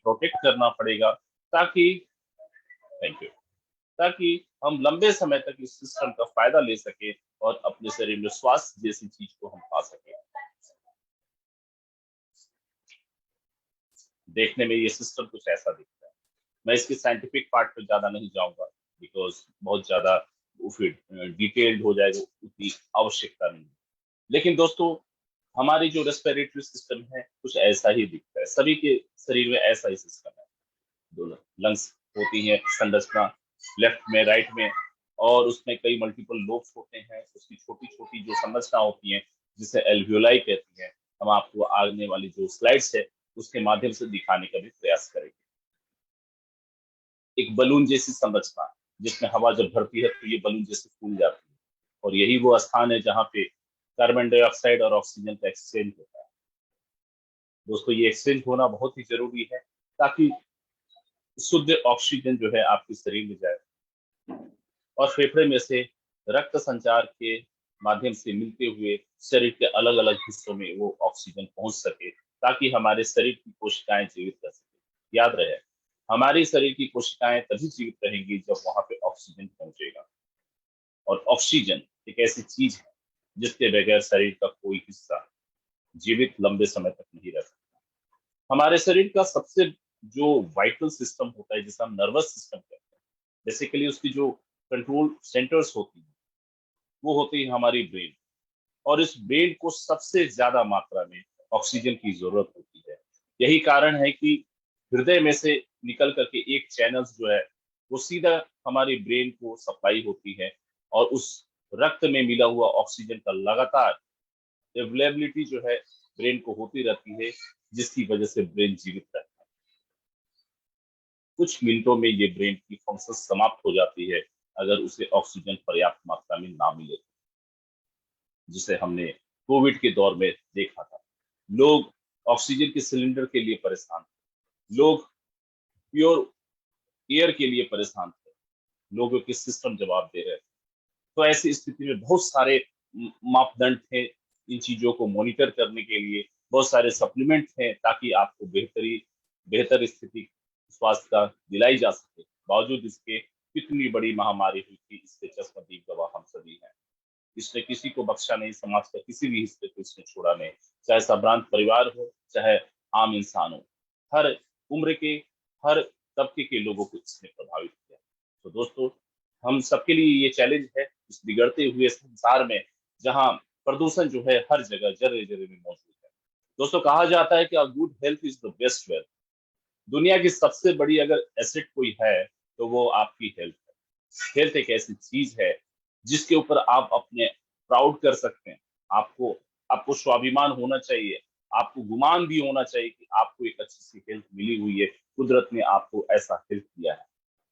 Protect करना पड़ेगा, ताकि थैंक यू, ताकि हम लंबे समय तक इस सिस्टम का फायदा ले सके और अपने शरीर में स्वास्थ्य जैसी चीज को हम पा सके। देखने में ये सिस्टम कुछ ऐसा दिखता है। मैं इसके साइंटिफिक पार्ट पे ज्यादा नहीं जाऊंगा, बिकॉज बहुत ज्यादा फिर डिटेल्ड हो जाएगा, उतनी आवश्यकता नहीं। लेकिन दोस्तों, हमारी जो रेस्पिरेटरी सिस्टम है कुछ ऐसा ही दिखता है, सभी के शरीर में ऐसा ही सिस्टम है। दो लंग्स होती है संरचना, लेफ्ट में राइट में, और उसमें कई मल्टीपल लोब्स होते हैं, उसकी छोटी छोटी जो संरचना होती है जिसे एल्वियोलाई कहती है। हम आपको आने वाली जो स्लाइड्स है उसके माध्यम से दिखाने का भी प्रयास करेंगे। एक बलून जैसी संरचना, जिसमें हवा जब भरती है तो ये बलून जैसे फूल जाती है, और यही वो स्थान है जहाँ पे कार्बन डाइऑक्साइड और ऑक्सीजन का एक्सचेंज होता है। दोस्तों, ये एक्सचेंज होना बहुत ही जरूरी है, ताकि शुद्ध ऑक्सीजन जो है आपके शरीर में जाए और फेफड़े में से रक्त संचार के माध्यम से मिलते हुए शरीर के अलग अलग हिस्सों में वो ऑक्सीजन पहुंच सके, ताकि हमारे शरीर की कोशिकाएं जीवित रह सके। याद रहे, हमारी शरीर की कोशिकाएं तभी जीवित रहेंगी जब वहां पे ऑक्सीजन पहुंचेगा, और ऑक्सीजन एक ऐसी चीज है जिसके बगैर शरीर का कोई हिस्सा जीवित लंबे समय तक नहीं रह सकता। हमारे शरीर का सबसे जो वाइटल सिस्टम होता है, जिसे हम नर्वस सिस्टम कहते हैं, बेसिकली उसकी जो कंट्रोल सेंटर्स होती है वो होती है हमारी ब्रेन, और इस ब्रेन को सबसे ज्यादा मात्रा में ऑक्सीजन की जरूरत होती है। यही कारण है कि हृदय में से निकल करके एक चैनल्स जो है वो सीधा हमारी ब्रेन को सप्लाई होती है, और उस रक्त में मिला हुआ ऑक्सीजन का लगातार अवेलेबिलिटी जो है ब्रेन को होती रहती है, जिसकी वजह से ब्रेन जीवित रहता है। कुछ मिनटों में ये ब्रेन की फंक्शन समाप्त हो जाती है अगर उसे ऑक्सीजन पर्याप्त मात्रा में ना मिले, जिसे हमने कोविड के दौर में देखा था। लोग ऑक्सीजन के सिलेंडर के लिए परेशान थे, लोग प्योर एयर के लिए परेशान थे, लोगों के सिस्टम जवाब दे रहे थे। तो ऐसी स्थिति में बहुत सारे मापदंड थे इन चीजों को मॉनिटर करने के लिए, बहुत सारे सप्लीमेंट थे ताकि आपको बेहतर स्थिति स्वास्थ्य का दिलाई जा सके। बावजूद इसके कितनी बड़ी महामारी हुई थी, इसके चश्मदीद गवाह हम सभी हैं। इसने किसी को बख्शा नहीं, समाज का किसी भी हिस्से को इसने छोड़ा नहीं, चाहे संभ्रांत परिवार हो, चाहे आम इंसान हो, हर उम्र के, हर तबके के लोगों को इसने प्रभावित किया। तो दोस्तों, हम सबके लिए ये चैलेंज है इस बिगड़ते हुए संसार में, जहां प्रदूषण जो है हर जगह जर्रे जर्रे में मौजूद है। दोस्तों, कहा जाता है कि good health is the best wealth. दुनिया की सबसे बड़ी अगर एसेट कोई है तो वो आपकी हेल्थ है। हेल्थ एक ऐसी चीज है जिसके ऊपर आप अपने प्राउड कर सकते हैं। आपको आपको स्वाभिमान होना चाहिए, आपको गुमान भी होना चाहिए कि आपको एक अच्छी सी हेल्थ मिली हुई है, कुदरत ने आपको ऐसा हेल्थ दिया है।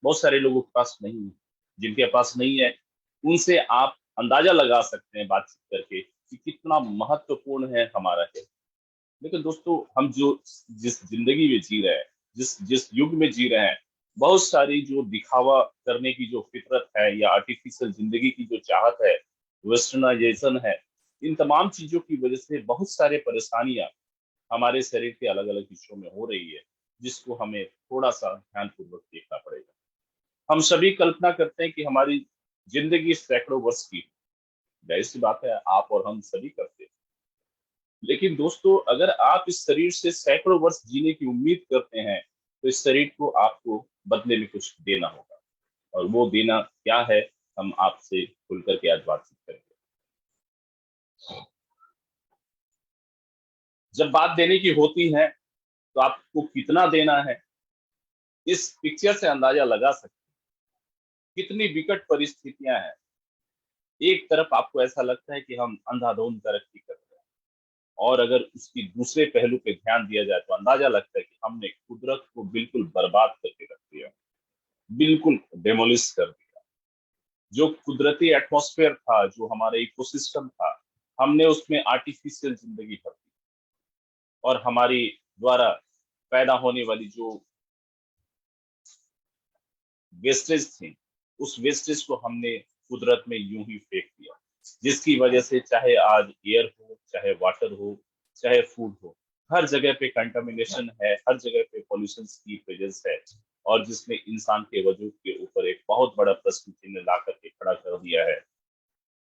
बहुत सारे लोगों के पास नहीं है, जिनके पास नहीं है उनसे आप अंदाजा लगा सकते हैं बातचीत करके कि कितना महत्वपूर्ण है हमारा हेल्थ। लेकिन दोस्तों, हम जो जिस जिंदगी में जी रहे हैं, जिस जिस युग में जी रहे हैं, बहुत सारी जो दिखावा करने की जो फितरत है या आर्टिफिशियल जिंदगी की जो चाहत है, वेस्टर्नाइजेशन है, इन तमाम चीजों की वजह से बहुत सारे परेशानियां हमारे शरीर के अलग अलग हिस्सों में हो रही है, जिसको हमें थोड़ा सा ध्यानपूर्वक देखना पड़ेगा। हम सभी कल्पना करते हैं कि हमारी जिंदगी सैकड़ों वर्ष की, जाहिर सी बात है आप और हम सभी करते हैं। लेकिन दोस्तों, अगर आप इस शरीर से सैकड़ों वर्ष जीने की उम्मीद करते हैं तो इस शरीर को आपको बदले में कुछ देना होगा, और वो देना क्या है, हम आपसे खुल करके आज बातचीत करेंगे। जब बात देने की होती है तो आपको कितना देना है, इस पिक्चर से अंदाजा लगा सकते हैं कितनी विकट परिस्थितियां हैं। एक तरफ आपको ऐसा लगता है कि हम अंधाधुंध तरक्की कर रहे हैं, और अगर उसकी दूसरे पहलू पे ध्यान दिया जाए तो अंदाजा लगता है कि हमने कुदरत को बिल्कुल बर्बाद करके रख दिया, बिल्कुल डेमोलिश कर दिया। जो कुदरती एटमॉस्फेयर था, जो हमारा इकोसिस्टम था, हमने उसमें आर्टिफिशियल जिंदगी भर दी, और हमारी द्वारा पैदा होने वाली जो वेस्टेज थी, उस वेस्टेज को हमने कुदरत में यूं ही फेंक दिया, जिसकी वजह से चाहे आज एयर हो, चाहे वाटर हो, चाहे फूड हो, हर जगह पे कंटामिनेशन है, हर जगह पे पॉल्यूशन की प्रेजेंस है, और जिसने इंसान के वजूद के ऊपर एक बहुत बड़ा प्रश्न चिन्ह ला करके खड़ा कर दिया है।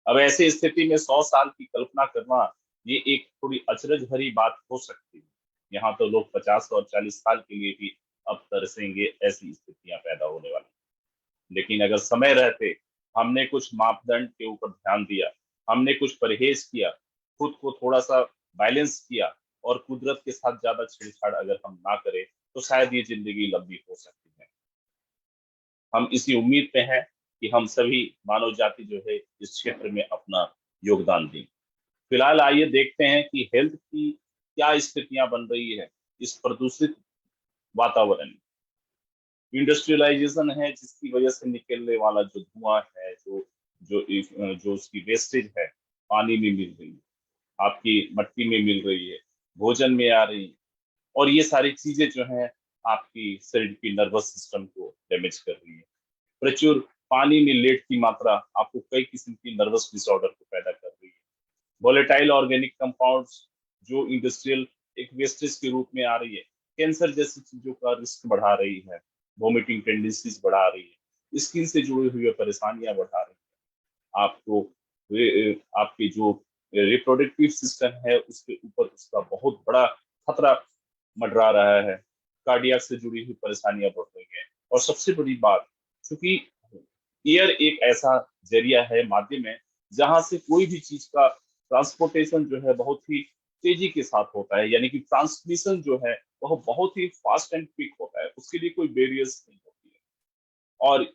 अब ऐसी स्थिति में 100 साल की कल्पना करना ये एक थोड़ी अचरज भरी बात हो सकती है। यहाँ तो लोग 50 और 40 साल के लिए भी अब तरसेंगे, ऐसी स्थितियां पैदा होने वाली। लेकिन अगर समय रहते हमने कुछ मापदंड के ऊपर ध्यान दिया, हमने कुछ परहेज किया, खुद को थोड़ा सा बैलेंस किया, और कुदरत के साथ ज्यादा छेड़छाड़ अगर हम ना करें, तो शायद ये जिंदगी लंबी हो सकती है। हम इसी उम्मीद पे हैं कि हम सभी मानव जाति जो है इस क्षेत्र में अपना योगदान दें। फिलहाल आइए देखते हैं कि हेल्थ की क्या स्थितियां बन रही है इस प्रदूषित वातावरण में। इंडस्ट्रियलाइजेशन है, जिसकी वजह से निकलने वाला जो धुआं है, जो उसकी वेस्टेज है, पानी में मिल रही है, आपकी मट्टी में मिल रही है, भोजन में आ रही है, और ये सारी चीजें जो है आपकी शरीर की नर्वस सिस्टम को डैमेज कर रही है। प्रचुर पानी में लेड की मात्रा आपको कई किस्म की नर्वस डिसऑर्डर को पैदा कर रही है। वोलेटाइल ऑर्गेनिक कंपाउंड्स जो इंडस्ट्रियल एक वेस्टेज के रूप में आ रही है, कैंसर जैसी चीजों का रिस्क बढ़ा रही है, वोमिटिंग टेंडेंसीज बढ़ा रही है, स्किन से जुड़ी हुई परेशानियां बढ़ा रही है, आपको आपके जो रिप्रोडक्टिव सिस्टम है उसके ऊपर उसका बहुत बड़ा खतरा मंडरा रहा है, कार्डियक से जुड़ी हुई परेशानियां बढ़ रही हैं। और सबसे बड़ी बात, चूंकि एयर एक ऐसा जरिया है, माध्यम है, जहां से कोई भी चीज का ट्रांसपोर्टेशन जो है बहुत ही तेजी के साथ होता है, यानी कि ट्रांसमिशन जो है वह बहुत ही फास्ट एंड क्विक होता है, उसके लिए कोई बैरियर्स नहीं होती है। और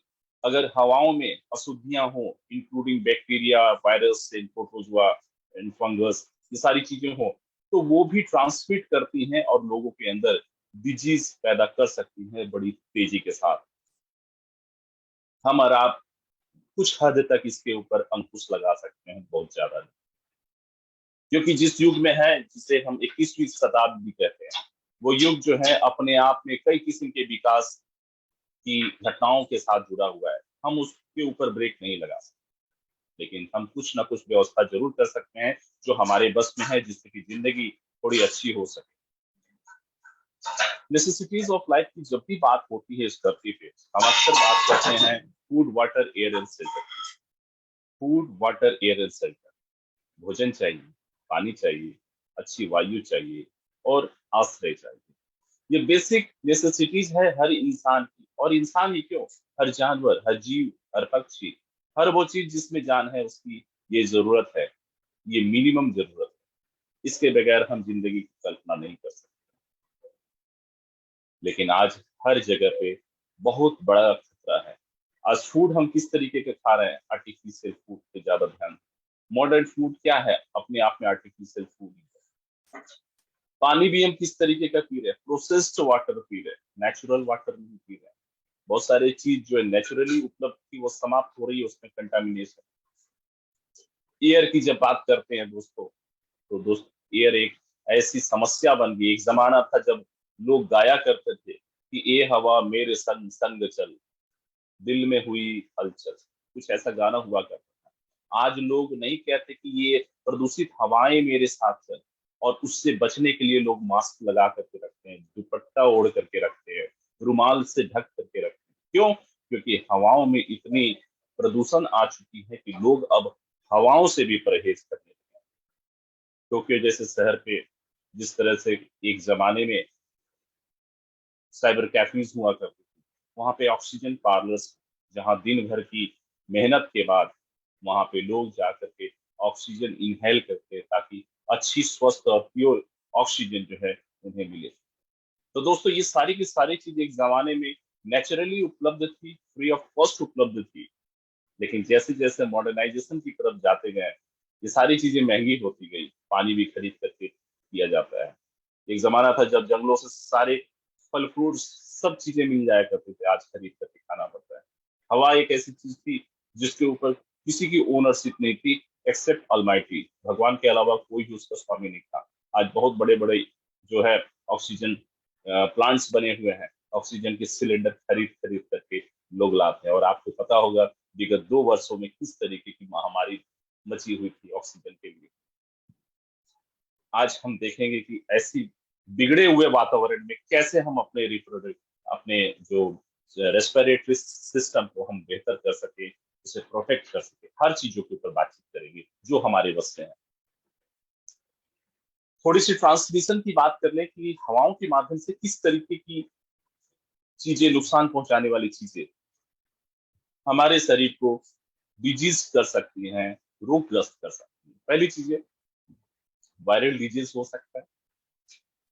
अगर हवाओं में अशुद्धियां हो, including bacteria, virus, protozoa, fungus, ये सारी चीजें हो, तो वो भी ट्रांसमिट करती हैं और लोगों के अंदर डिजीज पैदा कर सकती हैं बड़ी तेजी के साथ। हम और आप कुछ हद तक इसके ऊपर अंकुश लगा सकते हैं, बहुत ज्यादा नहीं। क्योंकि जिस युग में है, जिसे हम 21वीं शताब्दी कहते हैं, वो युग जो है अपने आप में कई किस्म के विकास की घटनाओं के साथ जुड़ा हुआ है। हम उसके ऊपर ब्रेक नहीं लगा सकते, लेकिन हम कुछ ना कुछ व्यवस्था जरूर कर सकते हैं जो हमारे बस में है, जिससे कि जिंदगी थोड़ी अच्छी हो सके। नेसेसिटीज ऑफ लाइफ की जब भी बात होती है इस धरती पे, हम अक्सर बात करते हैं food, water, air and shelter. Food, water, air and shelter, भोजन चाहिए, पानी चाहिए, अच्छी वायु चाहिए, और आश्रय चाहिए। ये बेसिक नेसेसिटीज है हर इंसान की। और इंसान ही क्यों, हर जानवर, हर जीव, हर पक्षी, हर वो चीज जिसमें जान है, उसकी ये जरूरत है, ये मिनिमम जरूरत है। इसके बगैर हम जिंदगी की कल्पना नहीं कर सकते। लेकिन आज हर जगह पे बहुत बड़ा खतरा है। आज फूड हम किस तरीके के खा रहे हैं, आर्टिफिशियल फूड पे ज्यादा ध्यान। मॉडर्न फूड क्या है, अपने आप में आर्टिफिशियल फूड है। पानी भी हम किस तरीके का पी रहे हैं, प्रोसेस्ड वाटर पी रहे हैं, नेचुरल वाटर नहीं पी रहे हैं। बहुत सारी चीज जो है नेचुरली उपलब्ध थी वो समाप्त हो रही है, उसमें कंटामिनेशन। एयर की जब बात करते हैं दोस्तों, तो दोस्त एयर एक ऐसी समस्या बन गई। एक जमाना था जब लोग गाया करते थे कि ए हवा मेरे संग संग चल, दिल में हुई हलचल, कुछ ऐसा गाना हुआ करता था। आज लोग नहीं कहते कि ये प्रदूषित हवाएं मेरे साथ चल, और उससे बचने के लिए लोग मास्क लगा करके रखते हैं, दुपट्टा ओढ़ करके रखते हैं, रुमाल से ढक करके रखते हैं। क्यों? क्योंकि हवाओं में इतनी प्रदूषण आ चुकी है कि लोग अब हवाओं से भी परहेज करने लगे हैं। टोक्यो जैसे शहर पे जिस तरह से एक जमाने में साइबर कैफीज हुआ करते थे, वहां पे ऑक्सीजन पार्लर्स, जहां दिन भर की मेहनत के बाद वहां पे लोग जा करके ऑक्सीजन इनहेल करते, ताकि अच्छी स्वस्थ और प्योर ऑक्सीजन जो है उन्हें मिले। तो दोस्तों ये सारी की सारी चीज एक जमाने में नेचुरली उपलब्ध थी, फ्री ऑफ कॉस्ट उपलब्ध थी। लेकिन जैसे जैसे मॉडर्नाइजेशन की तरफ जाते गए, ये सारी चीजें महंगी होती गई। पानी भी खरीद करके किया जाता है। एक जमाना था जब जंगलों से सारे फल फ्रूट सब चीजें मिल जाया करते थे, आज खरीद करके खाना पड़ता है। हवा एक ऐसी चीज थी जिसके ऊपर किसी की ओनरशिप नहीं थी, एक्सेप्ट ऑलमाइटी, भगवान के अलावा कोई भी उसका स्वामी नहीं था। आज बहुत बड़े बड़े जो है ऑक्सीजन प्लांट्स बने हुए हैं, ऑक्सीजन के सिलेंडर खरीद खरीद करके लोग लाते हैं। और आपको पता होगा विगत 2 वर्षों में किस तरीके की महामारी मची हुई थी ऑक्सीजन के लिए। आज हम देखेंगे कि ऐसी बिगड़े हुए वातावरण में कैसे हम अपने रिप्रोडक्ट अपने जो रेस्पिरेटरी सिस्टम को हम बेहतर कर सके, उसे प्रोटेक्ट कर सके, हर चीजों के ऊपर बातचीत करेंगे जो हमारे बस में है। थोड़ी सी ट्रांसमिशन की बात कर लें कि हवाओं के माध्यम से किस तरीके की चीजें, नुकसान पहुंचाने वाली चीजें हमारे शरीर को डिजीज कर सकती हैं, रोगग्रस्त कर सकती हैं। पहली चीजें, वायरल डिजीज हो सकता है,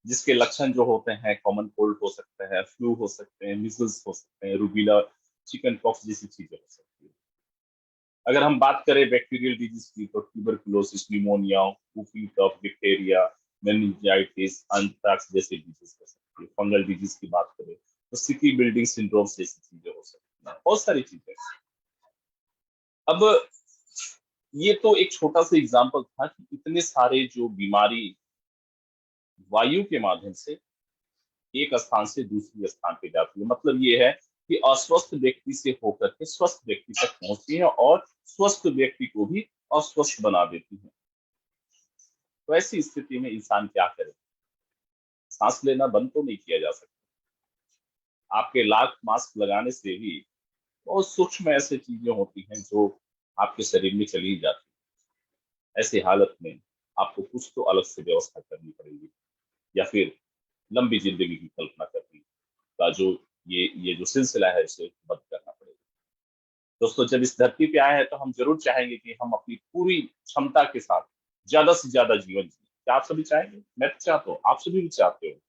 जिसके लक्षण जो होते हैं कॉमन कोल्ड हो सकता है, फ्लू हो सकते हैं, मीजल्स हो सकते हैं, रूबीला, चिकन पॉक्स जैसी चीजें हो सकती है। अगर हम बात करें बैक्टीरियल डिजीज की तो ट्यूबरकुलोसिस, निमोनिया, वुफी कफ, डिप्थेरिया, मेनिंजाइटिस, एंथ्रेक्स जैसे डिजीज हो सकती है। फंगल डिजीज की बात करें तो सिटी बिल्डिंग सिंड्रोम जैसी चीजें हो सकती हैं, बहुत सारी चीजें। अब ये तो एक छोटा सा एग्जांपल था कि इतने सारे जो बीमारी वायु के माध्यम से एक स्थान से दूसरे स्थान पे जाती है। मतलब ये है कि अस्वस्थ व्यक्ति से होकर के स्वस्थ व्यक्ति तक पहुंचती है और स्वस्थ व्यक्ति को भी अस्वस्थ बना देती है। तो ऐसी स्थिति में इंसान क्या करे? सांस लेना बंद तो नहीं किया जा सकता। आपके लाख मास्क लगाने से भी बहुत सूक्ष्म ऐसी चीजें होती हैं जो आपके शरीर में चली जाती है। ऐसी हालत में आपको कुछ तो अलग से व्यवस्था करनी पड़ेगी, या फिर लंबी जिंदगी की कल्पना करनी का जो ये जो सिलसिला है इसे बंद करना पड़ेगा। दोस्तों, जब इस धरती पे आए हैं तो हम जरूर चाहेंगे कि हम अपनी पूरी क्षमता के साथ ज्यादा से ज्यादा जीवन जिए। क्या आप सभी चाहेंगे? मैं तो चाहता हूँ, आप सभी भी चाहते हो,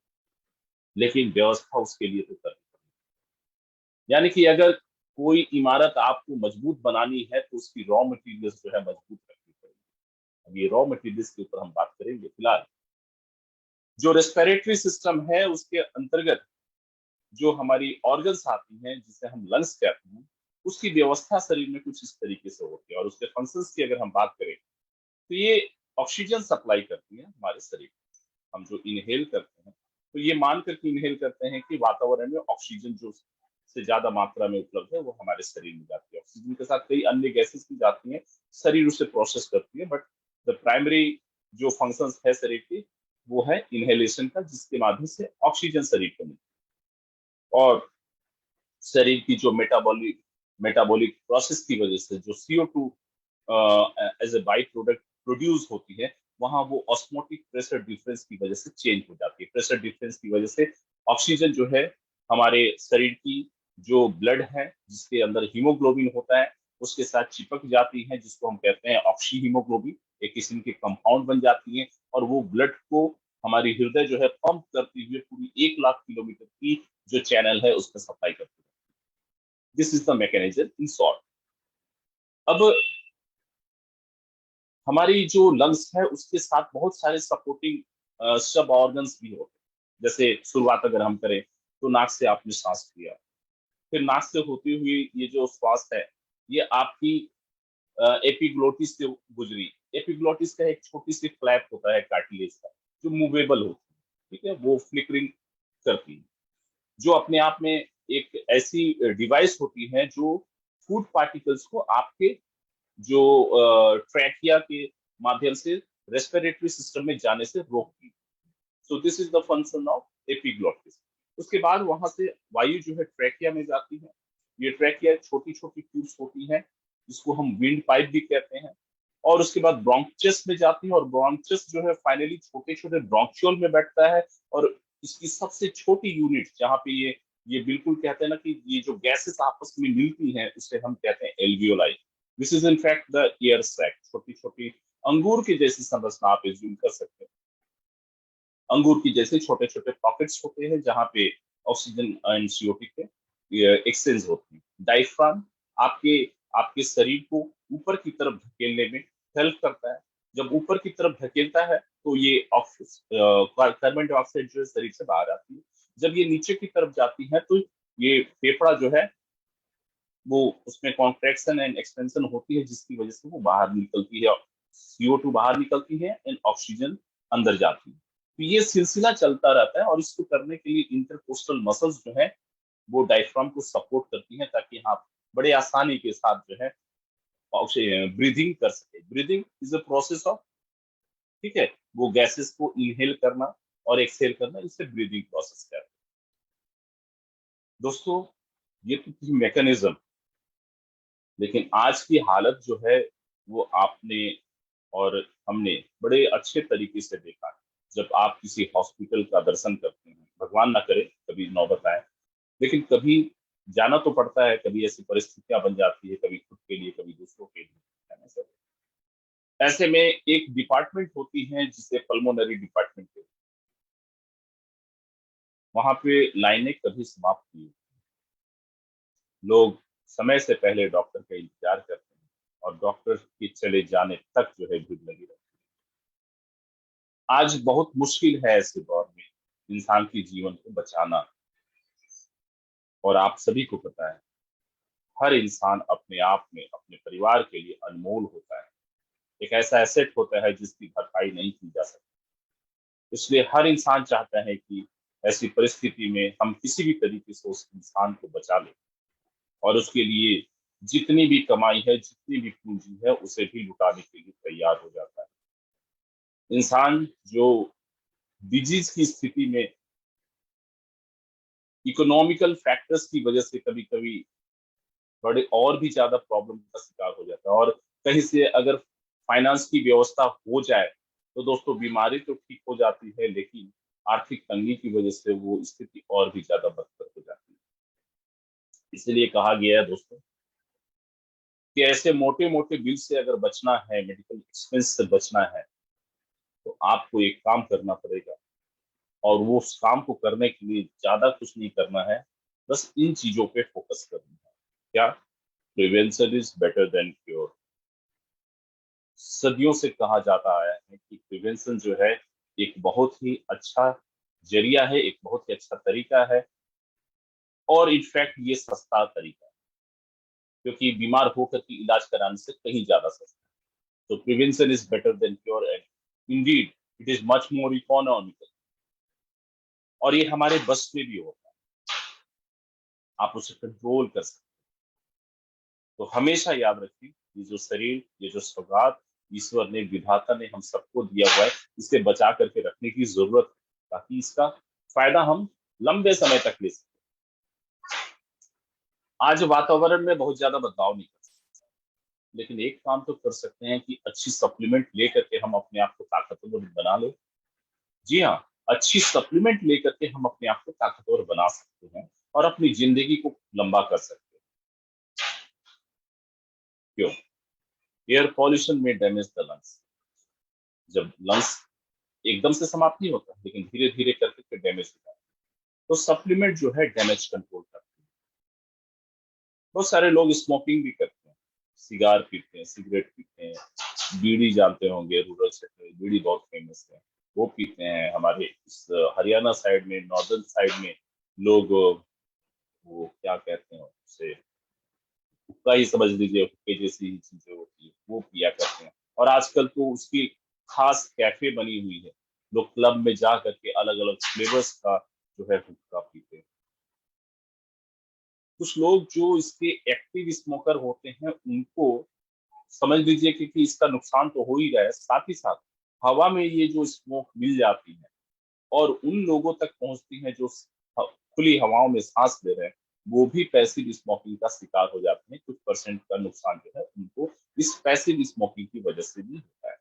लेकिन व्यवस्था उसके लिए तो करनी पड़ेगी। यानी कि अगर कोई इमारत आपको मजबूत बनानी है तो उसकी रॉ मटेरियल्स जो है मजबूत रखनी पड़ेगी। अब ये रॉ मटेरियल्स के ऊपर हम बात करेंगे। फिलहाल जो रेस्पिरेटरी सिस्टम है उसके अंतर्गत जो हमारी ऑर्गन्स आती हैं जिसे हम लंग्स कहते हैं, उसकी व्यवस्था शरीर में कुछ इस तरीके से होती है। और उसके फंक्शंस की अगर हम बात करें तो ये ऑक्सीजन सप्लाई करती है हमारे शरीर को। हम जो इनहेल करते हैं तो ये मान करके इनहेल करते हैं कि वातावरण में ऑक्सीजन जो से ज्यादा मात्रा में उपलब्ध है वो हमारे शरीर में जाती है। ऑक्सीजन के साथ कई अन्य गैसेस भी जाती हैं, शरीर उसे प्रोसेस करती है, बट द प्राइमरी जो फंक्शन है शरीर की वो है इनहेलेशन का, जिसके माध्यम से ऑक्सीजन शरीर को मिलती है। और शरीर की जो मेटाबॉलिक प्रोसेस की वजह से जो CO2 as a by product produce होती है, वहां वो ऑस्मोटिक प्रेशर डिफरेंस की वजह से चेंज हो जाती है। प्रेशर डिफरेंस की वजह से ऑक्सीजन जो है हमारे शरीर की जो ब्लड है जिसके अंदर हीमोग्लोबिन होता है उसके साथ चिपक जाती है, जिसको हम कहते हैं ऑक्सी हीमोग्लोबिन। एक किस्म के कंपाउंड बन जाती है और वो ब्लड को हमारी हृदय जो है पंप करते हुए पूरी 1 लाख किलोमीटर की जो चैनल है उसमें सप्लाई करती है। This is the mechanism in short. अब हमारी जो लंग्स है उसके साथ बहुत सारे सपोर्टिंग सब ऑर्गन्स भी होते हैं। जैसे शुरुआत अगर हम करें तो नाक से आपने सांस लिया, फिर नाक से होती हुई ये जो श्वास है ये आपकी एपिग्लोटिस से गुजरी। एपिग्लोटिस का एक छोटी सी फ्लैप होता है कार्टिलेज का जो मूवेबल होती है, ठीक है, वो फ्लिकरिंग करती है, जो अपने आप में एक ऐसी डिवाइस होती है जो फूड पार्टिकल्स को आपके जो ट्रैकिया के माध्यम से रेस्पिरेटरी सिस्टम में जाने से रोकती है। So this is the function of epiglottis. उसके बाद वहां से वायु जो है ट्रैकिया में जाती है। ये ट्रैकिया छोटी छोटी ट्यूब्स होती हैं जिसको हम विंड पाइप भी कहते हैं। और उसके बाद ब्रोंचेस में जाती है और ब्रोंचेस जो है फाइनली छोटे छोटे ब्रोंक्यूल में बैठता है। और इसकी सबसे छोटी यूनिट जहाँ पे ये बिल्कुल कहते हैं ना कि ये जो गैसेस आपस में मिलती हैं उसे हम कहते हैं alveoli. This is in fact the air sac. छोटी छोटी अंगूर की जैसी संरचना आप एज्यूम कर सकते हैं। अंगूर की जैसे छोटे छोटे पॉकेट्स होते हैं जहाँ पे ऑक्सीजन एंड CO2 के एक्सचेंज होती है। डायफ्राम आपके आपके शरीर को ऊपर की तरफ धकेलने में हेल्प करता है। जब ऊपर की तरफ धकेलता है तो ये कार्बन डाइऑक्साइड जो है शरीर से बाहर आती है। जब ये नीचे की तरफ जाती है तो ये फेफड़ा जो है वो उसमें कॉन्ट्रैक्शन एंड एक्सपेंशन होती है जिसकी वजह से वो बाहर निकलती है, CO2 बाहर निकलती है एंड ऑक्सीजन अंदर जाती है। तो ये सिलसिला चलता रहता है और इसको करने के लिए इंटरकोस्टल मसल्स जो है वो डायफ्राम को सपोर्ट करती हैं ताकि आप बड़े आसानी के साथ जो है ब्रीदिंग कर सके। Breathing is a process of, ठीक है, वो गैसेस को इनहेल करना और एक्सहेल करना, इसे ब्रीदिंग प्रोसेस कहते हैं। दोस्तों ये तो थी मैकेनिज्म, लेकिन आज की हालत जो है वो आपने और हमने बड़े अच्छे तरीके से देखा है। जब आप किसी हॉस्पिटल का दर्शन करते हैं, भगवान ना करे कभी नौबत आए, लेकिन कभी जाना तो पड़ता है, कभी ऐसी परिस्थितियां बन जाती है, कभी खुद के लिए कभी दूसरों के लिए, है ना सर। ऐसे में एक डिपार्टमेंट होती है जिसे पल्मोनरी डिपार्टमेंट कहते हैं। वहां पे लाइनें कभी समाप्त नहीं होती। लोग समय से पहले डॉक्टर का इंतजार करते हैं और डॉक्टर के चले जाने तक जो है भीड़ लगी रहती है। आज बहुत मुश्किल है ऐसे दौर में इंसान के जीवन को बचाना, और आप सभी को पता है हर इंसान अपने आप में अपने परिवार के लिए अनमोल होता है, एक ऐसा एसेट होता है जिसकी भरपाई नहीं की जा सकती। इसलिए हर इंसान चाहता है कि ऐसी परिस्थिति में हम किसी भी तरीके से उस इंसान को बचा लें, और उसके लिए जितनी भी कमाई है, जितनी भी पूंजी है, उसे भी लुटाने के लिए तैयार हो जाता है। इंसान जो डिजीज की स्थिति में इकोनॉमिकल फैक्टर्स की वजह से कभी कभी बड़े और भी ज्यादा प्रॉब्लम का शिकार हो जाता है, और कहीं से अगर फाइनेंस की व्यवस्था हो जाए तो दोस्तों बीमारी तो ठीक हो जाती है, लेकिन आर्थिक तंगी की वजह से वो स्थिति और भी ज्यादा बदतर हो जाती है। इसलिए कहा गया है दोस्तों कि ऐसे मोटे मोटे बिल से अगर बचना है, मेडिकल एक्सपेंस से बचना है, तो आपको एक काम करना पड़ेगा, और वो उस काम को करने के लिए ज्यादा कुछ नहीं करना है, बस इन चीजों पे फोकस करना है। क्या? Prevention is better than cure. सदियों से कहा जाता आया है कि प्रिवेंशन जो है एक बहुत ही अच्छा जरिया है, एक बहुत ही अच्छा तरीका है, और इनफैक्ट ये सस्ता तरीका है, क्योंकि बीमार होकर के इलाज कराने से कहीं ज्यादा सस्ता है। तो prevention is better than cure, and Indeed it is much more economical, और ये हमारे बस में भी होता है, आप उसे कंट्रोल कर सकते हैं। तो हमेशा याद रखिए, ये जो शरीर, ये जो सौगात ईश्वर ने, विधाता ने हम सबको दिया हुआ है, इसे बचा करके रखने की जरूरत है, ताकि इसका फायदा हम लंबे समय तक ले सकें। आज वातावरण में बहुत ज्यादा बदलाव नहीं कर सकते, लेकिन एक काम तो कर सकते हैं कि अच्छी सप्लीमेंट लेकर के हम अपने आप को ताकतवर बना ले। जी हाँ, अच्छी सप्लीमेंट लेकर के हम अपने आप को ताकतवर बना सकते हैं और अपनी जिंदगी को लंबा कर सकते हैं। क्यों? एयर पॉल्यूशन में डैमेज द लंग्स। जब लंग्स एकदम से समाप्त नहीं होता, लेकिन धीरे धीरे करके डैमेज होता है, तो सप्लीमेंट जो है डैमेज कंट्रोल करते हैं। बहुत सारे लोग स्मोकिंग भी करते हैं, सिगार पीते हैं, सिगरेट पीते हैं, बीड़ी जानते होंगे, रूरल सेक्टर में बीड़ी बहुत फेमस है, वो पीते हैं। हमारे इस हरियाणा साइड में, नॉर्दर्न साइड में लोग वो क्या कहते हैं उसे, हुक्का ही समझ लीजिए, हुक्के जैसी ही चीजें होती है, वो पिया करते हैं। और आजकल तो उसकी खास कैफे बनी हुई है, लोग क्लब में जा करके अलग अलग फ्लेवर्स का जो है हुक्का पीते हैं। कुछ लोग जो इसके एक्टिव स्मोकर होते हैं, उनको समझ लीजिए कि इसका नुकसान तो हो ही रहा है, साथ ही साथ हवा में ये जो स्मोक मिल जाती है और उन लोगों तक पहुंचती है जो खुली हवाओं में सांस ले रहे हैं, वो भी पैसिव स्मोकिंग का शिकार हो जाते हैं। कुछ परसेंट का नुकसान जो है उनको इस पैसिव स्मोकिंग की वजह से भी होता है।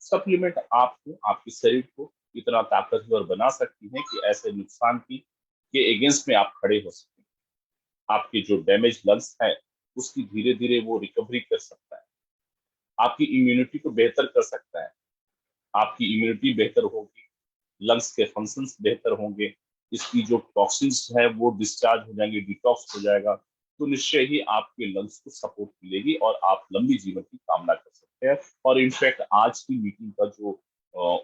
सप्लीमेंट आपको, आपके शरीर को इतना ताकतवर बना सकती है कि ऐसे नुकसान की के अगेंस्ट में आप खड़े हो सकते हैं। आपके जो डैमेज लंग्स है उसकी धीरे धीरे वो रिकवरी कर सकता है, आपकी इम्यूनिटी को बेहतर कर सकता है। आपकी इम्यूनिटी बेहतर होगी, लंग्स के फंक्शंस बेहतर होंगे, इसकी जो टॉक्सिन्स है वो डिस्चार्ज हो जाएंगे, डिटॉक्स हो जाएगा, तो निश्चय ही आपके लंग्स को सपोर्ट मिलेगी और आप लंबी जीवन की कामना कर सकते हैं। और इनफैक्ट आज की मीटिंग का जो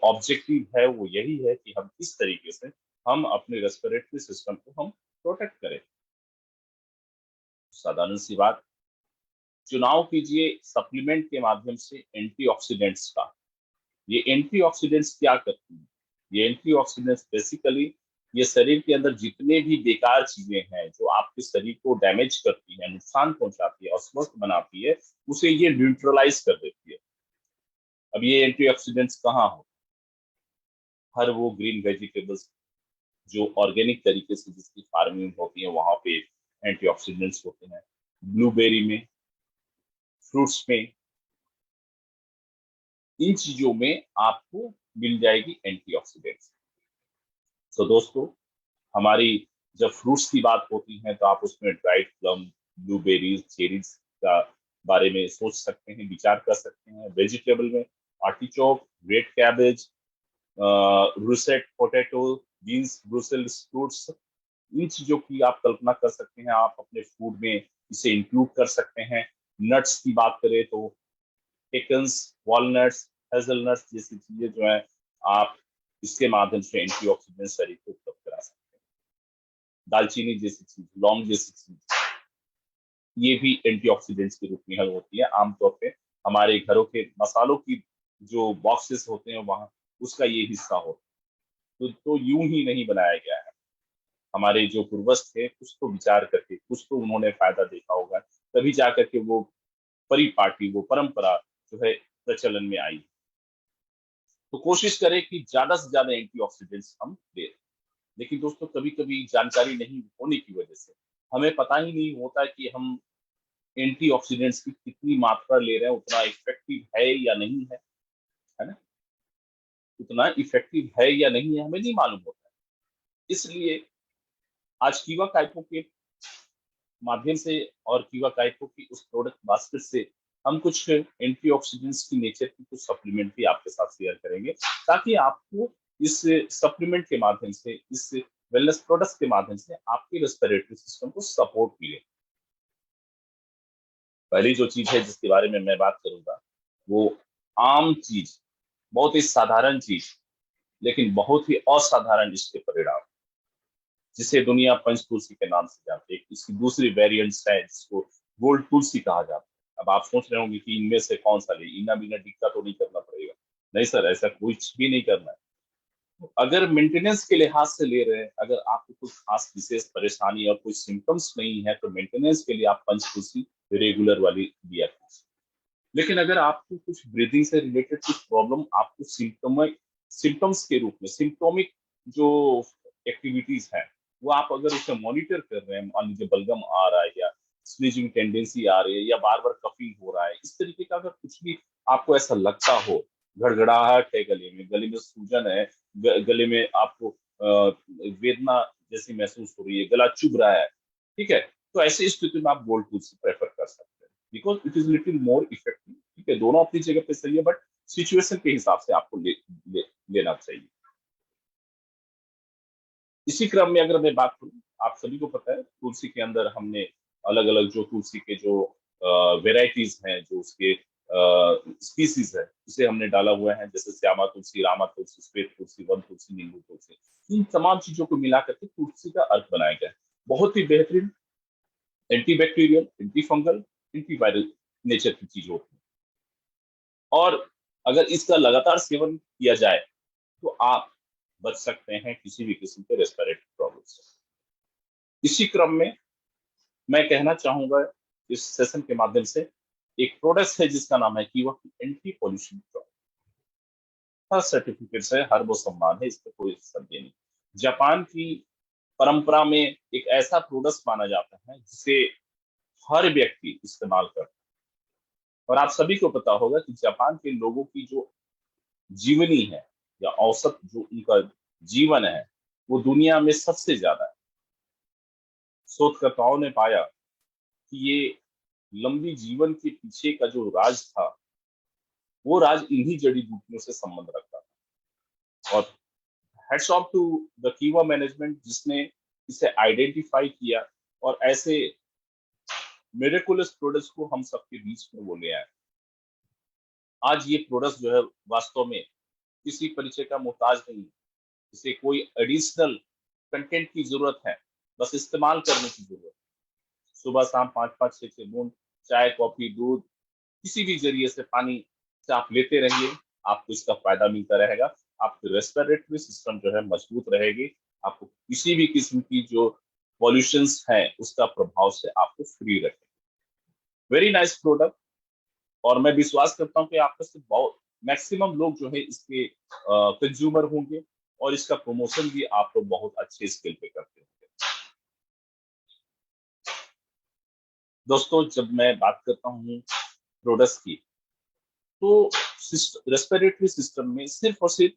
ऑब्जेक्टिव है वो यही है कि हम किस तरीके से हम अपने रेस्पिरेटरी सिस्टम को हम प्रोटेक्ट करें। साधारण सी बात, चुनाव कीजिए सप्लीमेंट के माध्यम से एंटीऑक्सीडेंट्स का। ये एंटीऑक्सीडेंट्स क्या करती हैं? ये एंटीऑक्सीडेंट्स बेसिकली ये शरीर के अंदर जितने भी बेकार चीजें हैं जो आपके शरीर को डैमेज करती है, नुकसान पहुंचाती है, अस्वस्थ बनाती है, उसे ये न्यूट्रलाइज कर देती है। अब ये एंटीऑक्सीडेंट्स कहाँ हो? हर वो ग्रीन वेजिटेबल्स जो ऑर्गेनिक तरीके से जिसकी फार्मिंग होती है वहां पे एंटीऑक्सीडेंट्स होते हैं। ब्लूबेरी में, फ्रूट्स में, इन चीजों में आपको मिल जाएगी एंटीऑक्सीडेंट्स। तो दोस्तों, हमारी जब फ्रूट्स की बात होती है तो आप उसमें ड्राइड प्लम, ब्लूबेरीज, चेरीज का बारे में सोच सकते हैं, विचार कर सकते हैं। वेजिटेबल में artichoke, red cabbage, russet potato, beans, brussels sprouts, इन चीजों की आप कल्पना कर सकते हैं। आप अपने फूड में इसे इंक्लूड कर सकते हैं। नट्स की बात करें तो पेकन्स, वॉलनट्स, हेजलनट्स जैसी चीजें जो है आप इसके माध्यम से एंटीऑक्सीडेंट शरीर को उपलब्ध करा सकते हैं। दालचीनी जैसी चीज, लौंग जैसी चीज, ये भी एंटीऑक्सीडेंट्स के रूप में होती है। आमतौर पे हमारे घरों के मसालों की जो बॉक्सेस होते हैं वहां उसका ये हिस्सा होता है। तो यूं ही नहीं बनाया गया है। हमारे जो पूर्वज थे कुछ तो विचार करके, कुछ तो उन्होंने फायदा देखा होगा, तभी जाकर के वो परिपाटी, वो परंपरा जो है प्रचलन में आई। तो कोशिश करें कि ज्यादा से ज्यादा एंटीऑक्सीडेंट्स हम ले। लेकिन दोस्तों, कभी कभी जानकारी नहीं होने की वजह से हमें पता ही नहीं होता कि हम एंटीऑक्सीडेंट्स की कितनी मात्रा ले रहे हैं, उतना इफेक्टिव है या नहीं है ना? उतना इफेक्टिव है या नहीं है हमें नहीं मालूम होता है। इसलिए आज कीवा काइपो के माध्यम से और कीवा काइपो की उस प्रोडक्ट बास्केट से हम कुछ एंटीऑक्सीडेंट्स की नेचर की कुछ सप्लीमेंट भी आपके साथ शेयर करेंगे, ताकि आपको इस सप्लीमेंट के माध्यम से, इस वेलनेस प्रोडक्ट्स के माध्यम से आपके रेस्पिरेटरी सिस्टम को सपोर्ट मिले। पहली जो चीज है जिसके बारे में मैं बात करूंगा, वो आम चीज, बहुत ही साधारण चीज, लेकिन बहुत ही असाधारण इसके परिणाम, जिसे दुनिया पंच तुलसी के नाम से जानती है। इसकी दूसरी वेरिएंट्स है जिसको गोल्ड तुलसी कहा जाता है। अब आप सोच रहे होंगे कि इनमें से कौन सा ले, इना बिना टिक्का तो नहीं करना पड़ेगा। नहीं सर, ऐसा कुछ भी नहीं करना है। अगर मेंटेनेंस के लिहाज से ले रहे हैं, अगर आपको कुछ खास विशेष परेशानी और कोई सिम्टम्स नहीं है, तो मेंटेनेंस के लिए आप पंच तुलसी रेगुलर वाली लिया कीजिए। लेकिन अगर आपको कुछ ब्रीदिंग से रिलेटेड कुछ प्रॉब्लम, आपको सिम्टम्स के रूप में, सिम्टोमिक जो एक्टिविटीज है वो आप अगर उसे मॉनिटर कर रहे हैं, मान लीजिए बलगम आ रहा है या स्नीजिंग टेंडेंसी आ रही है या बार बार कफिंग हो रहा है, इस तरीके का अगर कुछ भी आपको ऐसा लगता हो, घड़घड़ाहट है गले में सूजन है, गले में आपको वेदना जैसी महसूस हो रही है, गला चुभ रहा है, ठीक है, तो ऐसी स्थिति में आप गोल्ड टूथ प्रेफर कर सकते हैं, because it is little more effective. ठीक है, दोनों अपनी जगह पे सही है, बट सिचुएशन के हिसाब से आपको लेना चाहिए। इसी क्रम में अगर मैं बात करूं, आप सभी को पता है तुलसी के अंदर हमने अलग अलग जो तुलसी के जो वेराइटीज हैं, जो उसके स्पीसीज है, उसे हमने डाला हुआ है, जैसे श्यामा तुलसी, रामा तुलसी, श्वेत तुलसी, वन तुलसी, नींबू तुलसी। इन तमाम चीजों को मिला करके तुलसी का अर्क बनाया गया है। बहुत ही बेहतरीन antibacterial, anti fungal, antiviral nature की चीज होती है। और अगर इसका लगातार सेवन किया जाए तो आप बच सकते हैं किसी भी किस्म के रेस्पिरेटरी प्रॉब्लम से। इसी क्रम में मैं कहना चाहूंगा इस सेशन के माध्यम से, एक प्रोडक्ट है जिसका नाम है कीवा की एंटी पॉल्यूशन प्रोडक्ट। हर सर्टिफिकेट है, हर वो सम्मान है, इस पर कोई संदेह नहीं। जापान की परंपरा में एक ऐसा प्रोडक्ट माना जाता है जिसे हर व्यक्ति इस्तेमाल करता है। और आप सभी को पता होगा कि जापान के लोगों की जो जीवनी है या औसत जो उनका जीवन है वो दुनिया में सबसे ज्यादा है। शोधकर्ताओं ने पाया कि ये लंबी जीवन के पीछे का जो राज था, वो राज इन्हीं जड़ी बूटियों से संबंध रखता था। और हेड्स ऑफ टू द कीवा मैनेजमेंट जिसने इसे आइडेंटिफाई किया और ऐसे मिरेकुलस प्रोडक्ट्स को हम सबके बीच में वो ले आए। आज ये प्रोडक्ट जो है वास्तव में किसी परिचय का मोहताज नहीं है, इसे कोई एडिशनल कंटेंट की जरूरत है, बस इस्तेमाल करने की जरूरत है। सुबह शाम 5-5, 6-6 बूंद चाय, कॉफी, दूध, किसी भी जरिए से पानी से आप लेते रहिए, आपको इसका फायदा मिलता रहेगा। आपकी रेस्पिरेटरी सिस्टम जो है मजबूत रहेगी, आपको किसी भी किस्म की जो पॉल्यूशंस है उसका प्रभाव से आपको फ्री रखेगा। Very nice product. और मैं विश्वास करता हूँ कि आपका से बहुत मैक्सिमम लोग जो है इसके कंज्यूमर होंगे और इसका प्रमोशन भी आप लोग बहुत अच्छे स्केल पे करते होंगे। दोस्तों, जब मैं बात करता हूँ प्रोडक्ट्स की, तो रेस्पिरेटरी सिस्टम में सिर्फ और सिर्फ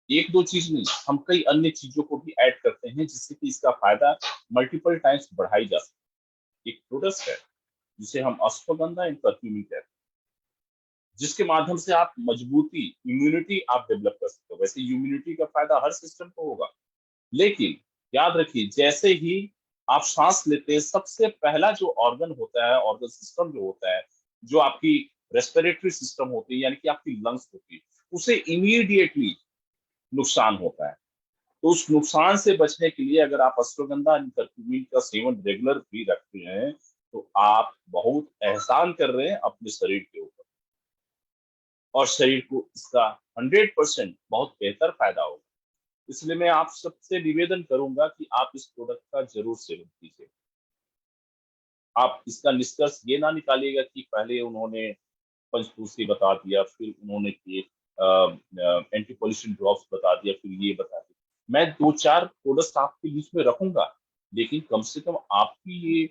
एक दो चीज नहीं, हम कई अन्य चीजों को भी ऐड करते हैं जिससे कि इसका फायदा मल्टीपल टाइम्स बढ़ाई जा सके। एक प्रोडक्ट है जिसे हम अश्वगंधा एंड कर्क्यूमिन कहते हैं, जिसके माध्यम से आप मजबूती, इम्यूनिटी आप डेवलप कर सकते हो। वैसे इम्यूनिटी का फायदा हर सिस्टम को होगा, लेकिन याद रखिए, जैसे ही आप सांस लेते हैं, सबसे पहला जो ऑर्गन होता है, ऑर्गन सिस्टम जो होता है, जो आपकी रेस्पिरेटरी सिस्टम होती है, यानी कि आपकी लंग्स होती है, उसे इमीडिएटली नुकसान होता है। तो उस नुकसान से बचने के लिए अगर आप अश्वगंधा कर्क्यूमिन का सेवन रेगुलर भी रखते हैं, तो आप बहुत एहसान कर रहे हैं अपने शरीर के ऊपर, और शरीर को इसका 100% बहुत बेहतर फायदा होगा। इसलिए मैं आप सबसे निवेदन करूंगा कि आप इस प्रोडक्ट का जरूर सेवन कीजिए। आप इसका निष्कर्ष ये ना निकालिएगा कि पहले उन्होंने पंचभूषी बता दिया, फिर उन्होंने ये एंटी पॉल्यूशन ड्रॉप्स बता दिया, फिर ये बता दिया। मैं दो चार प्रोडक्ट आपके बीच में रखूंगा, लेकिन कम से कम आपकी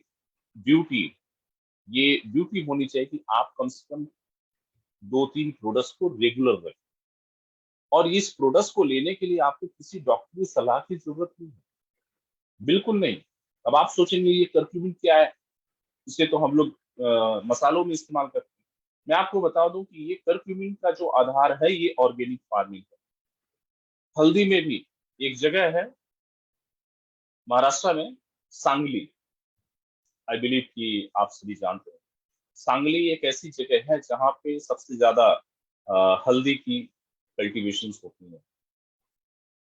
ब्यूटी ये ब्यूटी होनी चाहिए कि आप कम से कम दो तीन प्रोडक्ट्स को रेगुलर रखें। और इस प्रोडक्ट्स को लेने के लिए आपको किसी डॉक्टर की सलाह की जरूरत नहीं है, बिल्कुल नहीं। अब आप सोचेंगे ये कर्क्यूमिन क्या है, इसे तो हम लोग मसालों में इस्तेमाल करते हैं। मैं आपको बता दूं कि ये कर्क्यूमिन का जो आधार है, ये ऑर्गेनिक फार्मिंग है। हल्दी में भी एक जगह है महाराष्ट्र में, सांगली, आई बिलीव कि आप सभी जानते हैं। सांगली एक ऐसी जगह है जहाँ पे सबसे ज्यादा हल्दी की कल्टीवेशन होती है।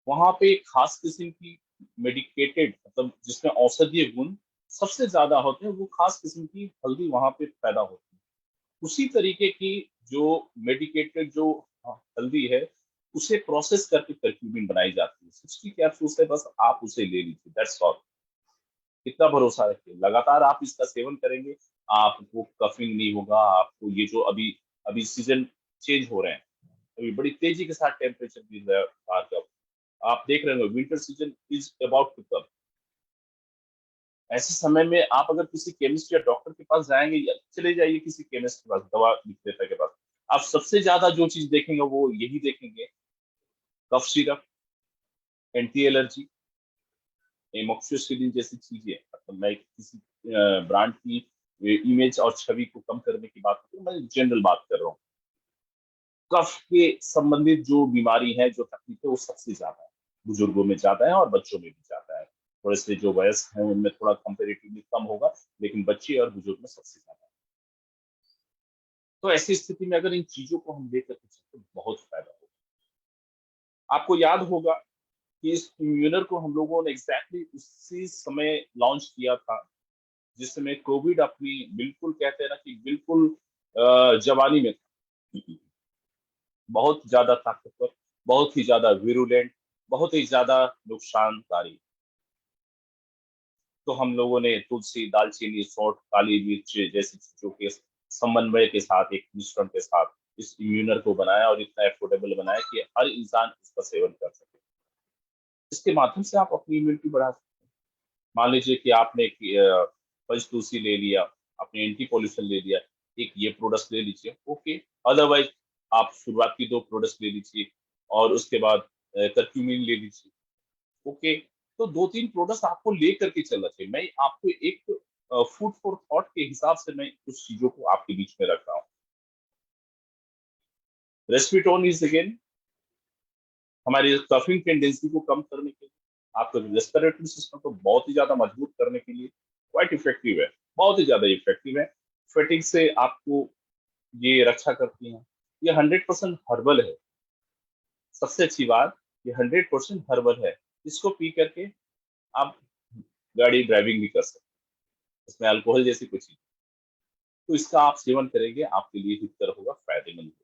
वहां पे एक खास किस्म की मेडिकेटेड, मतलब जिसमें औषधीय गुण सबसे ज्यादा होते हैं, वो खास किस्म की हल्दी वहां पे पैदा होती है। उसी तरीके की जो मेडिकेटेड जो हल्दी है, उसे प्रोसेस करके कर्क्यूमिन बनाई जाती है। 60 कैप्सूल है, बस आप उसे ले लीजिए, दैट्स ऑल। कितना भरोसा रखिए, लगातार आप इसका सेवन करेंगे, आपको कफिंग नहीं होगा। आपको ये जो अभी अभी सीजन चेंज हो रहे हैं, अभी बड़ी तेजी के साथ टेम्परेचर गिर रहा है बाहर का, आप देख रहे हो winter season is about to come. ऐसे समय में आप अगर किसी केमिस्ट या डॉक्टर के पास जाएंगे, या चले जाइए किसी केमिस्ट के पास, दवा विक्रेता के पास, आप सबसे ज्यादा जो चीज देखेंगे वो यही देखेंगे, cough syrup, anti allergy, amoxicillin जैसी चीजें। मतलब मैं किसी ब्रांड की इमेज और छवि को कम करने की बात कर रहा हूँ, मैं जनरल बात कर रहा हूँ। कफ के संबंधित जो बीमारी है, जो तकलीफ है, वो सबसे ज्यादा है, बुजुर्गों में ज्यादा है और बच्चों में भी ज्यादा है। थोड़े से जो वयस्क हैं उनमें थोड़ा कंपेरेटिवली कम होगा, लेकिन बच्चे और बुजुर्ग में सबसे ज्यादा है। तो ऐसी स्थिति में अगर इन चीजों को हम लेकर के चलते तो बहुत फायदा होगा। आपको याद होगा कि इस इम्यूनर को हम लोगों ने एग्जैक्टली उसी समय लॉन्च किया था जिस समय कोविड अपनी, बिल्कुल कहते हैं ना कि बिल्कुल जवानी में था। बहुत ज्यादा ताकतवर, बहुत ही ज्यादा विरुलेंट, बहुत ही ज्यादा नुकसानकारी। तो हम लोगों ने तुलसी, दालचीनी, सौंठ, काली मिर्च जैसी चीजों के समन्वय के साथ, एक मिश्रण के साथ इस इम्यूनर को बनाया, और इतना एफोर्डेबल बनाया कि हर इंसान इसका सेवन कर सके। इसके माध्यम से आप अपनी इम्यूनिटी बढ़ा सकते हैं। मान लीजिए कि आपने पंचतुलसी ले लिया, आपने एंटी पॉल्यूशन ले लिया, एक ये प्रोडक्ट ले लीजिए, ओके। अदरवाइज आप शुरुआत की दो प्रोडक्ट ले लीजिए, और उसके बाद करक्यूमिन ले लीजिए, ओके। तो दो तीन प्रोडक्ट्स आपको ले करके चलना चाहिए। मैं आपको एक फूड फॉर थॉट के हिसाब से मैं कुछ चीजों को आपके बीच में रख रहा हूँ। रेस्पिटोन इज अगेन हमारी कफिंग टेंडेंसी को कम करने के लिए, आपके रेस्पिरेटरी सिस्टम को बहुत ही ज्यादा मजबूत करने के लिए क्वाइट इफेक्टिव है, बहुत ही ज्यादा इफेक्टिव है। फेटिंग से आपको ये रक्षा करती है। ये 100% हर्बल है। सबसे अच्छी बात, ये 100% हर्बल है। इसको पी करके आप गाड़ी ड्राइविंग भी कर सकते हैं, इसमें अल्कोहल जैसी कुछ चीज, तो इसका आप सेवन करेंगे, आपके लिए हितकर होगा, फायदेमंद होगा।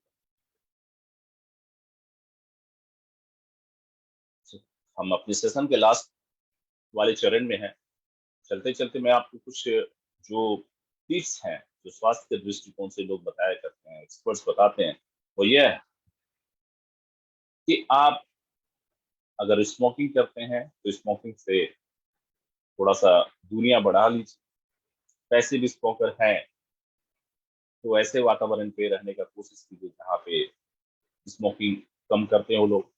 हम अपने सेशन के लास्ट वाले चरण में हैं। चलते चलते मैं आपको कुछ जो टिप्स हैं, जो स्वास्थ्य के दृष्टिकोण से लोग बताया करते हैं, एक्सपर्ट्स बताते हैं, वो ये है कि आप अगर स्मोकिंग करते हैं तो स्मोकिंग से थोड़ा सा दूरियां बढ़ा लीजिए। पैसिव स्मोकर हैं तो ऐसे वातावरण पे रहने का कोशिश कीजिए जहाँ पे स्मोकिंग कम करते हो लोग।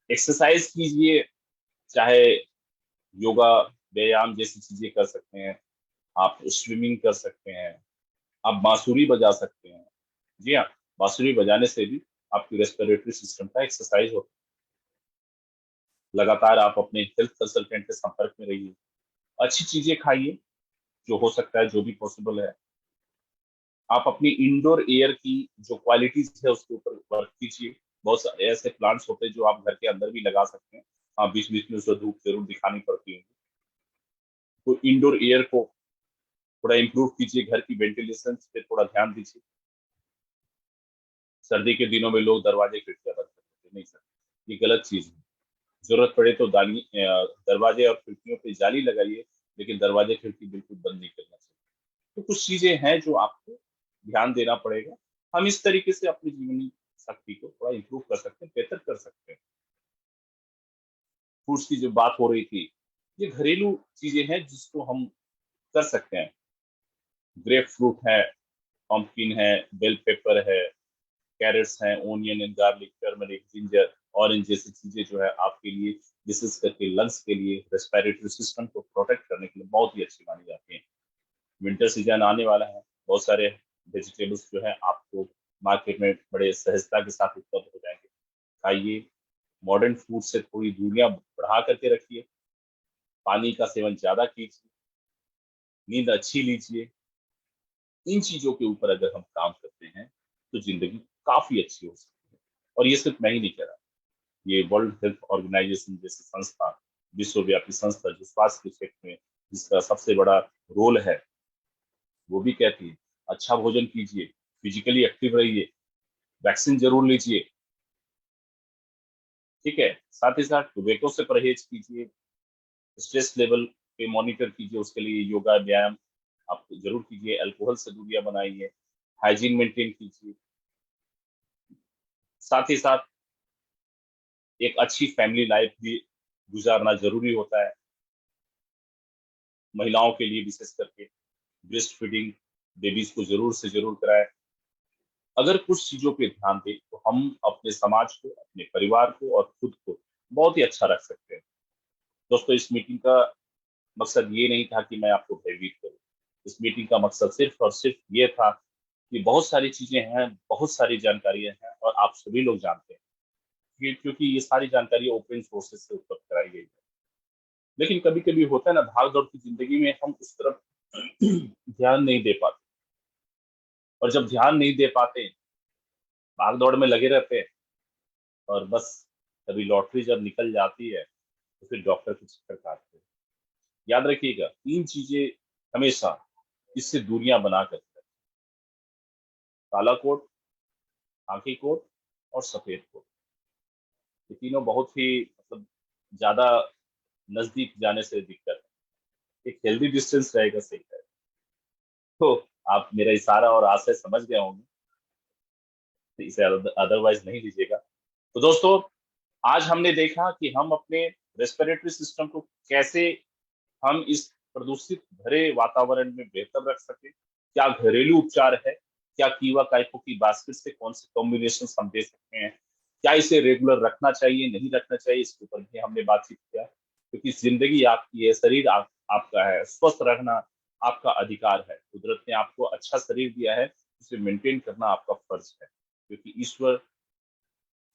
एक्सरसाइज कीजिए, चाहे योगा, व्यायाम जैसी चीजें कर सकते हैं, आप स्विमिंग कर सकते हैं, आप बांसुरी बजा सकते हैं। जी हाँ, बांसुरी बजाने से भी आपकी रेस्पिरेटरी सिस्टम का एक्सरसाइज होता है। लगातार आप अपने हेल्थ कंसल्टेंट के संपर्क में रहिए, अच्छी चीजें खाइए जो हो सकता है, जो भी पॉसिबल है। आप अपनी इंडोर एयर की जो क्वालिटीज है उसके ऊपर वर्क कीजिए। बहुत सारे ऐसे प्लांट्स होते हैं जो आप घर के अंदर भी लगा सकते हैं। हाँ, बीच बीच में उसे धूप जरूर दिखानी पड़ती है। तो इंडोर एयर को थोड़ा इम्प्रूव कीजिए, घर की वेंटिलेशन पे थोड़ा ध्यान दीजिए। सर्दी के दिनों में लोग दरवाजे खिड़कियां बंद कर देते हैं, नहीं सर, ये गलत चीज है। जरूरत पड़े तो दरवाजे और खिड़कियों पे जाली लगाइए, लेकिन दरवाजे खिड़की बिल्कुल बंद नहीं करना चाहिए। तो कुछ चीजें हैं जो आपको ध्यान देना पड़ेगा। हम इस तरीके से अपनी जीवनी शक्ति को थोड़ा इम्प्रूव कर सकते हैं, बेहतर कर सकते हैं। फ्रूट्स की जो बात हो रही थी, ये घरेलू चीजें हैं जिसको हम कर सकते हैं। ग्रेप फ्रूट है, पंपकिन है, बेल पेपर है, कैरेट्स हैं, onion and garlic, turmeric, ginger, orange जैसी चीजें जो है आपके लिए, विशेष करके लंग्स के लिए, रेस्पिरेटरी सिस्टम को प्रोटेक्ट करने के लिए बहुत ही अच्छी मानी जाती है। विंटर सीजन आने वाला है, बहुत सारे वेजिटेबल्स जो है आपको मार्केट में बड़े सहजता के साथ उपलब्ध हो जाएंगे। खाइए, मॉडर्न फूड से थोड़ी दूरियां बढ़ा करके रखिए, पानी का सेवन ज्यादा कीजिए, नींद अच्छी लीजिए। इन चीजों के ऊपर अगर हम काम करते हैं तो जिंदगी काफी अच्छी हो सकती है। और ये सिर्फ मैं ही नहीं कह रहा, ये वर्ल्ड हेल्थ ऑर्गेनाइजेशन जैसी संस्था, विश्वव्यापी संस्था जो स्वास्थ्य के क्षेत्र में जिसका सबसे बड़ा रोल है, वो भी कहती है अच्छा भोजन कीजिए, फिजिकली एक्टिव रहिए, वैक्सीन जरूर लीजिए। ठीक है, साथ ही साथ टोबैको से परहेज कीजिए, स्ट्रेस लेवल पे मॉनिटर कीजिए, उसके लिए योगा व्यायाम आप जरूर कीजिए, अल्कोहल से दूरियां बनाइए, हाइजीन मेंटेन कीजिए। साथ ही साथ एक अच्छी फैमिली लाइफ भी गुजारना जरूरी होता है, महिलाओं के लिए विशेष करके ब्रेस्ट फीडिंग बेबीज को जरूर से जरूर कराएं। अगर कुछ चीजों पे ध्यान दें तो हम अपने समाज को, अपने परिवार को और खुद को बहुत ही अच्छा रख सकते हैं। दोस्तों, इस मीटिंग का मकसद ये नहीं था कि मैं आपको भयभीत करूं। इस मीटिंग का मकसद सिर्फ और सिर्फ ये था कि बहुत सारी चीजें हैं, बहुत सारी जानकारियां हैं और आप सभी लोग जानते हैं क्योंकि ये सारी जानकारी ओपन सोर्सेज से उपलब्ध कराई गई है। लेकिन कभी कभी होता है ना, भाग दौड़ की जिंदगी में हम उस तरफ ध्यान नहीं दे पाते, और जब ध्यान नहीं दे पाते, भाग दौड़ में लगे रहते हैं, और बस कभी लॉटरी जब निकल जाती है तो फिर डॉक्टर के चक्कर काटते हैं। याद रखिएगा, तीन चीजें हमेशा इससे दूरियां बना कर रखें: काला कोट, खाकी कोट और सफेद कोट। ये तीनों बहुत ही मतलब ज्यादा नजदीक जाने से दिक्कत है। एक हेल्दी डिस्टेंस रहेगा, सही है। तो आप मेरा इशारा और आशय समझ गए होंगे, तो इसे अदरवाइज नहीं लीजिएगा। तो दोस्तों, आज हमने देखा कि हम अपने रेस्पिरेटरी सिस्टम को कैसे हम इस प्रदूषित भरे वातावरण में बेहतर रख सके। क्या घरेलू उपचार है, क्या कीवा काइपो की बास्केट से कौन से कॉम्बिनेशन हम दे सकते हैं, क्या इसे रेगुलर रखना चाहिए, नहीं रखना चाहिए, इसके ऊपर भी हमने बातचीत किया। क्योंकि जिंदगी आपकी है, शरीर आपका है, स्वस्थ रहना आपका अधिकार है। कुदरत ने आपको अच्छा शरीर दिया है, उसे मेंटेन करना आपका फर्ज है। क्योंकि ईश्वर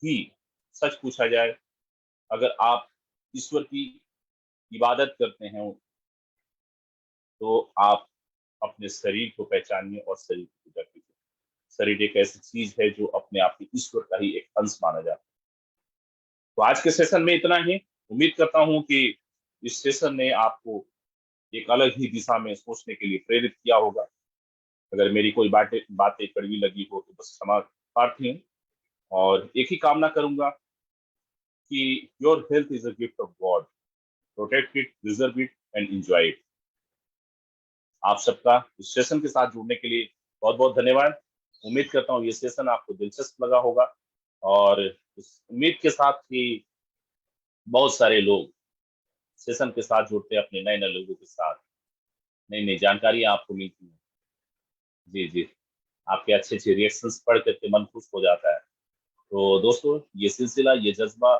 ही, सच पूछा जाए, अगर आप ईश्वर की इबादत करते हैं तो आप अपने शरीर को पहचानिए और शरीर की पूजा कीजिए। शरीर एक ऐसी चीज है जो अपने आप में ईश्वर का ही एक अंश माना जाता है। तो आज के सेशन में इतना ही। उम्मीद करता हूं कि इस सेशन ने आपको एक अलग ही दिशा में सोचने के लिए प्रेरित किया होगा। अगर मेरी कोई बातें कड़वी लगी हो तो बस क्षमा प्रार्थी हूँ, और एक ही कामना करूंगा कि your health is a gift of God, protect it, reserve it and enjoy it. आप सबका इस सेशन के साथ जुड़ने के लिए बहुत बहुत धन्यवाद। उम्मीद करता हूँ ये सेशन आपको दिलचस्प लगा होगा, और इस उम्मीद के साथ कि बहुत सारे लोग सेशन के साथ जुड़ते हैं, अपने नए नए लोगों के साथ नई नई जानकारियां आपको मिलती हैं। जी जी, आपके अच्छे अच्छे रिएक्शंस पढ़ करके मन खुश हो जाता है। तो दोस्तों, ये सिलसिला, ये जज्बा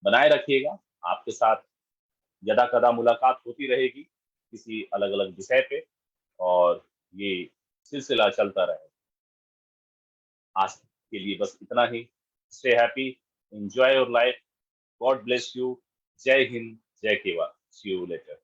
बनाए रखिएगा। आपके साथ यदा कदा मुलाकात होती रहेगी किसी अलग अलग विषय पे, और ये सिलसिला चलता रहे। आज के लिए बस इतना ही। Stay happy, enjoy your life, God bless you. जय हिंद, जय केवल। See you letter.